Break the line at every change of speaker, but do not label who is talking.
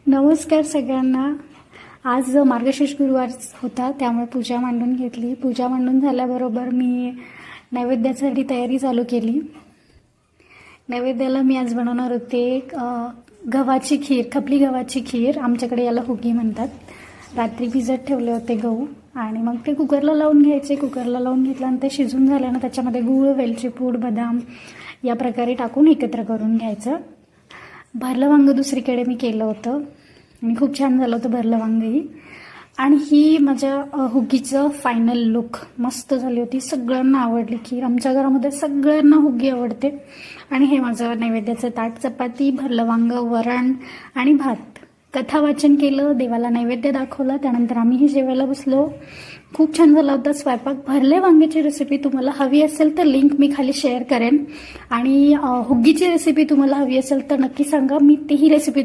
नमस्कार सगळ्यांना. आज मार्गशीर्ष गुरुवार होता, त्यामुळे पूजा मांडून घेतली. पूजा मांडून झाल्याबरोबर मी नैवेद्यासाठी तयारी चालू केली. नैवेद्याला मी आज बनवणार होते गव्हाची खीर, खपली गव्हाची खीर. आमच्याकडे याला हुगी म्हणतात. रात्री भिजत ठेवले होते गहू आणि मग ते कुकरला लावून घ्यायचे. कुकरला लावून घेतलं आणि ते शिजून झाल्यानं त्याच्यामध्ये गूळ, वेलची पूड, बदाम या प्रकारे टाकून एकत्र करून घ्यायचं. भरलं वांग दुसरीकडे मी केलं होतं आणि खूप छान झालं होतं भरलं वांगही. आणि ही माझ्या हुगीचं फायनल लुक मस्त झाली होती. सगळ्यांना आवडली खीर. आमच्या घरामध्ये सगळ्यांना हुगी आवडते. आणि हे माझं नैवेद्याचं ताट, चपाती, भरलं वांग, वरण आणि भात. कथा वाचन केलं, देवाला नैवेद्य दाखवला, त्यानंतर आम्हीही जेवायला बसलो. खूप छान झाला होता स्वयंपाक. भरले वांग्याची रेसिपी तुम्हाला हवी असेल तर लिंक मी खाली शेअर करेन. आणि हुगीची रेसिपी तुम्हाला हवी असेल तर नक्की सांगा, मी तीही रेसिपी